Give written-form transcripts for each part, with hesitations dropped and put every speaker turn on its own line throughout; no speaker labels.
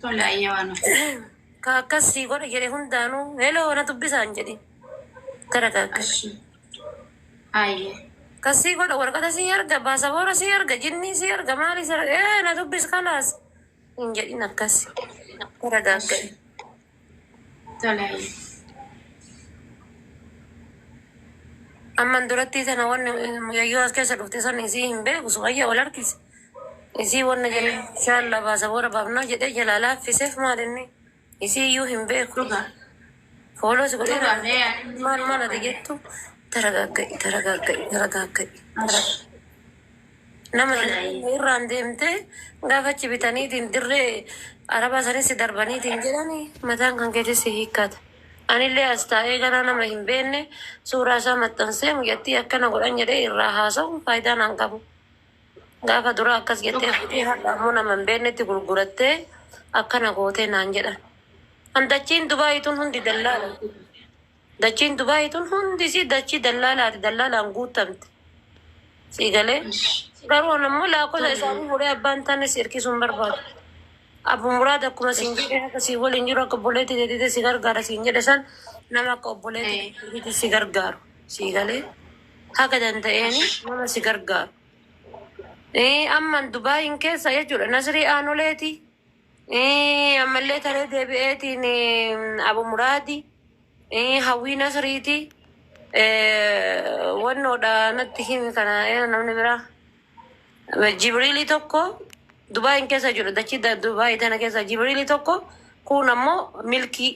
Tola ayyaana.
Akkasii godha jedhe hundaanuu heloo na dubbisaan jedhi gara gaaggadha.
Ayyee.
Akkasii godha warqata sii arga baasaboora sii arga jinnii sii arga maali sii arga na dubbis kanaas hin jedhin akkasi gara gaaggadha.
Tola ayyee.
Amman duratti sana wanni muyayyoo as keessa dhufte sana isii hin beeku sumayya wal harkise. Isii wanna jedhe shaalla baasaboora baafnaa jedhee jalaa laaffiseef maalinni isii iyyuu hin beeku. Fooloo si godhee maal ati jettu taragaagga'i. Nama irraan deemtee gaafachi bitaniitiin dirree arabaa sanis darbaniitiin jedhani mataan kan keetis hiikkata. Anillee as taa'ee ganaa nama hin beekne suuraa isaa maxxansee muyyattii akkana godhan jedhee irraa haasa'u faayidaan hin qabu. Gaafa dura akkas jettee ammoo nama hin beeknetti gurgurattee akkana gootee naan jedhan. Dachiin Dubaayituun hundi dallaala. Dachiin Dubaayituun hundi si dachii dallaalaati dallaalaan guutamte. Siigalee garuu ammoo laaqota isaanii fuudhee abbaan taanes hirkisuun barbaadu. Abbu muraada akkuma siin jedhe akka siin waliin jiru akka obboleetti deetite si gargaara siin jedhe san nama akka obboleetti si gargaaru. Siigalee haga danda'eeni nama si gargaaru. Amman Dubaayin keessa jechuudha Nasrii Aanoleeti. Ammallee taree deebi'eetiin Abu Muraadi Hawwii Nasriiti wannoodha natti himi kana namni biraa Jibriilii tokko Dubaayin keessa jiru dachii Dubaayii tana keessa Jibriilii tokko kun ammoo milkii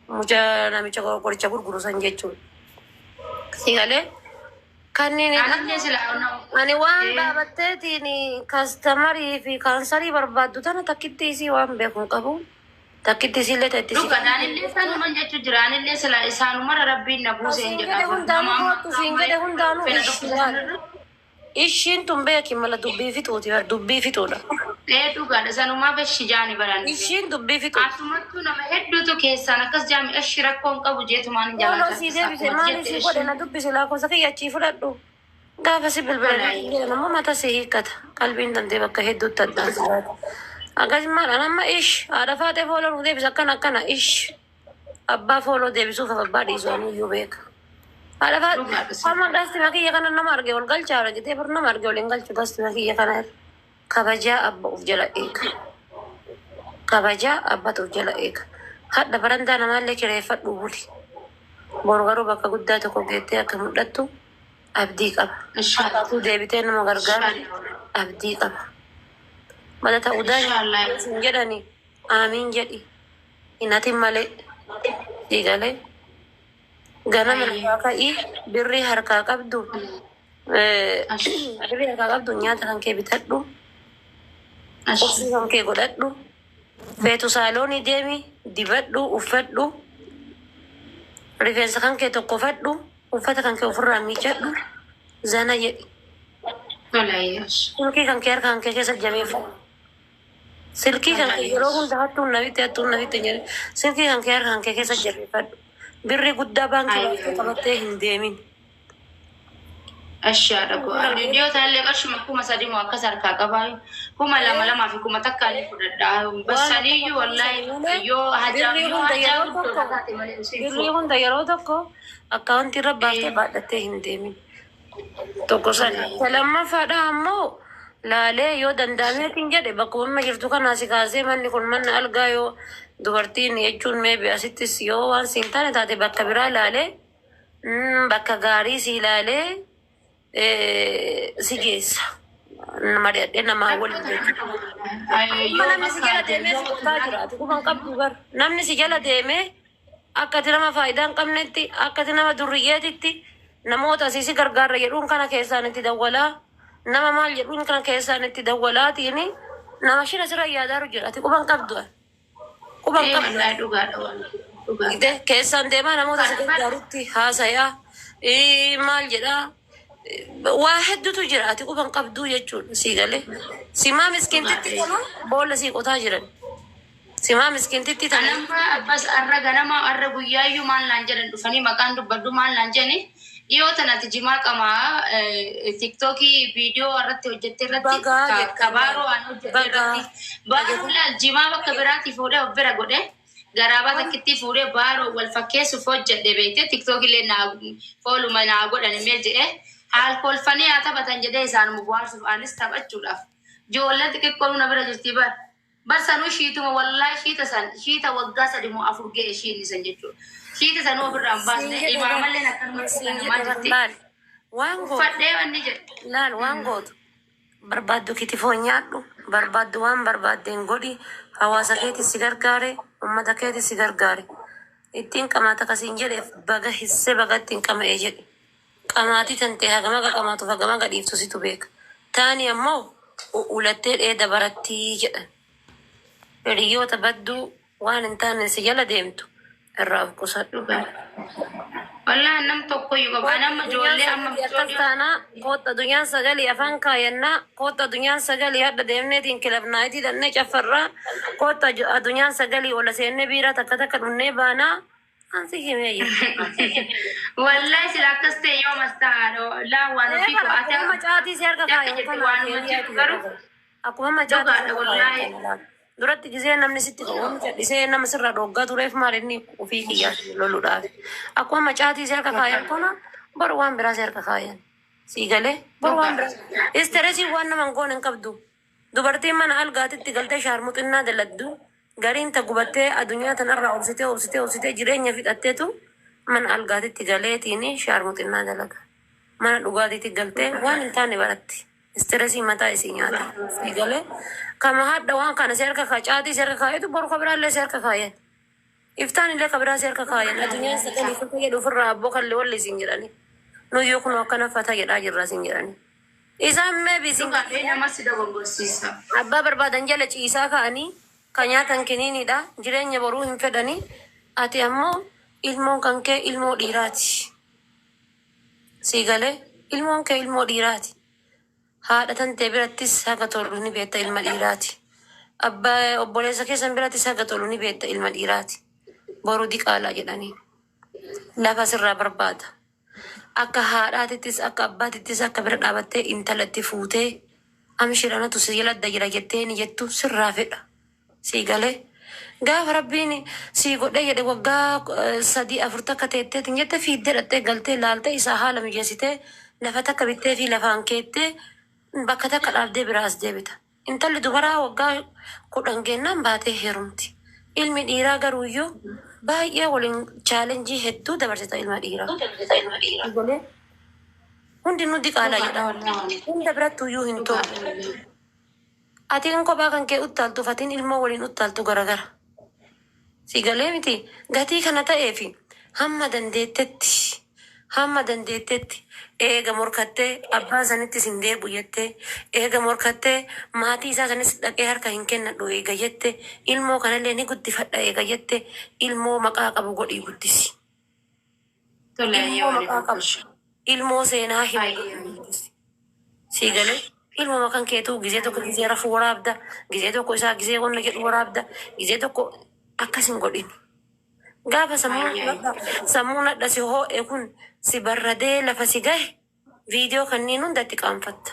mucha namicha qoricha gurguru san jechuudha. Siigalee kanneen ani waan dhaabatteetiin kastamarii fi kaansarii barbaaddu tana takkitti isii waan beekun qabu takkitti isiillee ta'etti isii.
Dhugaadhaanillee isaanuma jechuun jiraanillee sila isaanumara rabbiin na buuseen jedha.
Hundaanuu kootu siin jedhe hundaanuu ishiin tun beeki mala dubbii fixuuti dubbii fixuudha.
Dhugaadha sanumaa beshi jaani baran.
Ishiin dubbii fixuudha.
Asumattuu nama hedduutu keessaan akkas jaami ashi rakkoon qabu jeetumaan jaalata.
Ooloo sii deebise maali sii godhe na dubbise lakkoofsa kiyya achii fudhadhu. Gaafa si bilbilan jedhan mata si hiikkata qalbiin dandee bakka hedduutti addaan jiraata. Akkasumaan amma ish haadha faatee fooloo nu deebisa akkana ish abbaa fooloo deebisuuf abbaa dhiisuun iyyuu beeka. Haadha faatee amma gasti makiyya kana nama arge wal galchaa argitee bar nama arge waliin galchu gasti makiyya kana irra kabajaa abba uf jala eega. Kabajaa abbatu uf jala eega. Hadda barandaa namaallee kireeffadhu buli. Boru garuu bakka guddaa tokko geettee akka mul'attu abdii qaba. Akkaatuu deebitee nama gargaaru abdii qaba. Mata ta'uu daa'imman jedhani aamiin jedhi hinatin malee siigalee ganama irraa ka'ii birrii harkaa qabdu nyaata kan kee bitadhu ofii kan kee godhadhu feetu saaloonii deemi dibadhu uffadhu rifeensa kan kee tokkofadhu uffata kan kee ofirraa miicadhu zana jedhi. Silkii kan kee harka kan kee keessa jabeeffadhu. Silkii kan kee yeroo hunda hattuun nabitti jedhe silkii kan kee harka kan kee keessa jabeeffadhu. Birrii guddaa baankii baastee qabattee hin deemin.
Ashaadha dhiyoo taallee qarshuma 3,000 akkas harkaa qabaayu 2,200 fi 1,000 takkaan fudhadhaa. Bassaniyyuu wallaahi yoo hajaa guddoo taate malee
birrii hunda yeroo tokko akkaawuntii irra baaftee baadhattee hin deemin. Tokko sana lamaffaadha ammoo laalee yoo danda'ameetiin jedhe bakkuma jirtu kanaa si kaasee manni kun manna algaa yoo dubartiin jechuun meebi asittis yoo waan siin taane taate bakka biraa laalee bakka gaarii si laalee si geessa. Mari'adhee namaa waliin jechuudha. Namni si jala deemee si qotaa jiraatu kuban qabdu bar. Namni si jala deemee akkati nama faayidaa hin qabnetti akkati nama durriyyeetitti namoota asii gargaarra jedhuun kana keessaan itti dawwalaa nama maal jedhuun kana keessaan itti dawwalaatiini nama shira sira yaadaaru jira ati quban qabdu quban qabdu keessaan deemaa namoota asii gargaarutti haasayaa maal jedhaa waa hedduutu jira ati quban qabduu jechuudha siigalee simaa miskiintitti kana boolla sii qotaa jiran simaa miskiintitti
tanamma abbas arra ganama arra guyyaayyuu maal naan jedhan dhufanii maqaan dubbaddu maal naan jedhani Dhiyoo tanatti jimaa qamaa tiktookii viidiyoo irratti hojjette
Bagaa
irratti
jettan.
kabaaroo waan hojjette irratti baaroo laal jimaa bakka biraatti fuudhee of bira godhe garaabaa takkitti fuudhee baaroo wal fakkeessuuf hojjedhe beekte tiktookillee naa fooluma naa godhan meel jedhe haal kolfanii haa taphatan jedhee isaan bohaarsuuf anis taphachuudhaaf ijoollee xixiqqoo na bira jirti bar sanuu shiituma wallaahi shiita waggaa 3 moo 4 ga'e shiin isan jechuudha. Shiita sanuu ofirraa hin baasne imaamallee akkanumatti namaa jirti.
Waan gootu.
Uffadhee wanni jedhe.
Laal waan gootu. Barbaaddu kitifoo nyaadhu. Barbaaddu waan barbaaddeen godhi. Hawaasa keetti si gargaare. Uummata keetti si gargaare. Ittiin qamaata kasiin jedheef baga hissee baga ittiin qama'ee jedhe. Qamaatii tantee hagama qamaatuuf hagama gadhiiftu situ beeka. Taani ammoo ulattee dheeda barattii jedhan. Hiriyoota badduu waan hin taane si jala deemtu irraa of qusadhu gaara.
Wallahi nam tokko yoo qaba nama ijoollee amma
Taana kootta adunyaan sagalii afaan kaayannaa kootta adunyaan sagalii hadda deemneetiin kilabnaayitii dhannee caffarraa kootta adunyaan sagalii ola seennee biiraa takka takka dhunnee baanaa ansi himee jira.
wallahi sila akkas ta'e yoo mastaadho laa waan ofii qo'ate
akkuma macaatii si harka kaayan akkuma macaatii duratti gisee namni sitti qabu cadhisee nama sirraa dhoggaa tureef maal inni ofii kiyyaa loluudhaaf akkuma macaatii si harka kaayan kana boru waan biraa si harka kaayan sii galee boru waan biraa isteresii waan nama goon hin qabdu dubartiin mana algaatitti galtee shaarmuxinnaa daladdu gariin ta gubattee addunyaa tanarraa obsitee jireenya fixatteetu mana algaatitti galeetiin shaarmuxinnaa dalaga mana dhugaatiitti galtee waan hin taane baratti isteresii mataa isii nyaata sii galee kama hadda waan kana si harka caatii si harka kaayetu boru kabiraallee si harka kaayan iftaan illee kabiraa si harka kaayan addunyaan sagalii fata jedhu ofirraa abboo kallee walli isin jedhani nuyyoo kun akkana fata jedhaa jirra isin jedhani isaan meebi isin
namatti dogoggorsiisa.
abbaa barbaadan jala ciisaa ka'anii kan nyaatan kiniinidha jireenya boruu hin fedhani ati ammoo ilmoon kan kee ilmoo dhiiraati sii galee ilmoon kee ilmoo dhiiraati haadha tantee birattis haga tollu ni beekta ilma dhiiraati. Abbaa obboleessa keessan birattis haga tollu ni beekta ilma dhiiraati. Boruu diqaalaa jedhanii. Lafa sirraa barbaada. Akka haadhaatittis akka abbaatittis akka bira dhaabattee intalatti fuutee amshiranatu si jaladda jira jettee ni jettu sirraa fedha. Sii galee. Gaafa rabbiin sii godhee jedhe waggaa 3-4 takka teetteetiin jette fiiddee dhattee galtee laaltee isaa haala mijeessitee lafa takka bittee fi lafaan keettee bakka takka dhaabdee biraas deebita. Intalli dubaraa waggaa 10 geennaan baatee heerumti. Ilmi dhiiraa garuuyyuu baay'ee waliin chaalenjii hedduu dabarsita ilma dhiiraa. Hundi nuti qaalaa jedha. Hunda birattuuyyuu hin tolu. Atiin kophaa kan kee uttaaltu fatiin ilmoo waliin uttaaltu garagara. Si galee miti gatii kana ta'eefi hamma dandeettetti eega morkattee abbaa sanitti sin deebu jettee eega morkattee maatii isaa sanis dhaqee harka hin kennadhu eega jette ilmoo kanallee ni guddifadha eega jette ilmoo maqaa qabu godhii guddisi. Ilmoo maqaa qabu ilmoo seenaa himu si galee ilmoo maqaan keetuu gizee tokko gizee rafuu waraabda gizee tokko isaa gizee qonna jedhu waraabda gizee tokko akkasin godhin. Gaafa sammuu nadha si hoo'e kun si barradee lafa si gahe viidiyoo kanneen hundatti qaanfatta.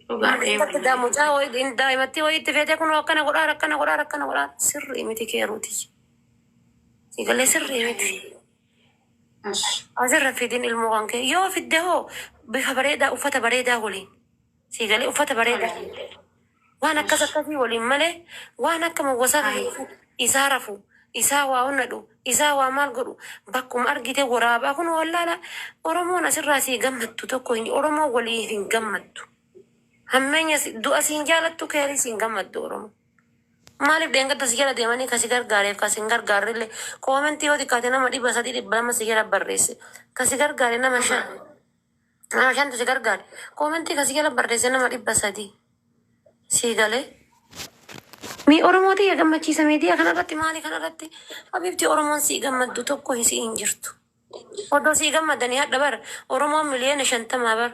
Mucaa daa'imatti wayiitti feetee kun akkana godhaa sirrii miti keeruuti. Si galee sirrii miti. Asirra fiitiin ilmoo kan kee yoo fidde hoo bifa bareedaa uffata bareedaa waliin. Si galee uffata bareedaa. Waan akkasii waliin malee waan akka mawwasaa isaa rafu. Isaa waa onnadhu, isaa waa maal godhu, bakkuma argite waraabaa kun wallaala Oromoon asirraa sii gammattu tokko hin Oromoo walii hin gammattu. Hammeenya du'a siin jaalattu keerii siin gammattu Oromoo. Maaliif dheengadda si jala deemanii kasi gargaareef kasi hin gargaarrellee koomentii yoo xiqqaate nama 300 si jala barreesse kasi gargaare nama 5 si gargaare koomentii kasi jala barreesse nama 300 sii galee. Mi Oromooti ya gammachiisa miidiyaa kanarratti maali kanarratti habibti Oromoon sii gammaddu tokko hin jirtu. Odoo sii gammadanii hadha bara Oromoon miliyoona 50 bara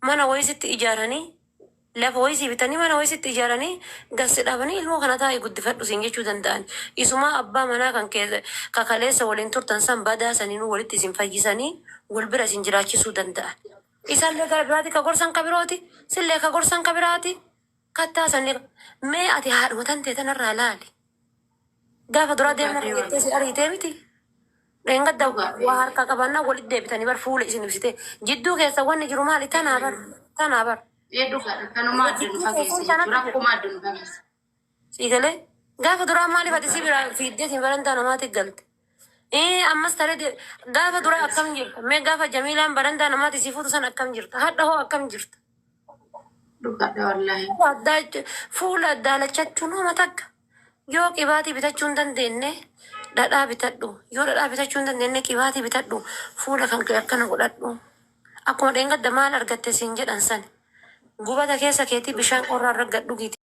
mana wayisitti ijaaranii lafa wayisii bitanii mana wayisitti ijaaranii gassi dhaabanii ilmoo kana taa'ee guddifadhu siin jechuu danda'an. Isumaa abbaa manaa kan kaleessa waliin turtan san badaa saniinuu walitti isin fayyisanii wal bira isin jiraachisuu danda'a. Isaallee gara biraati ka gorsan ka birooti, sillee ka gorsan ka biraati. Kattaa sanni mee ati haadhuma tan ta'e tanarraa laali. Gaafa dura deemna jettee si ariitee miti. Dheengadda waa harka qabannaa walitti deebitanii bar fuula isin ibsite. Jidduu keessa wanni jiru maali tanaa bar tanaa bar.
Dhugaadha. Kanuma addunu fageesse jechuudha. Akkuma addunu fageesse.
Siigalee gaafa duraa maaliif ati si biraa fiiddeetiin barantaa namaatiif galte? Ammas talee gaafa duraa akkam jirta? Mee gaafa Jamiilaan barantaa namaatiif si fuutu san akkam jirta? Hadha hoo akkam jirta?
Dhugaadha wallaahi.
Fuula daalachachuun homa takka. Yoo qibaatii bitachuu hin dandeenye dhadhaa bitadhu. Yoo dhadhaa bitachuu hin dandeenye qibaatii bitadhu. Fuula kan akkana godhadhu. Akkuma dheengadda maal argatte siin jedhan sani. Gubata keessa keetii bishaan qorraa irra gadhu giiti.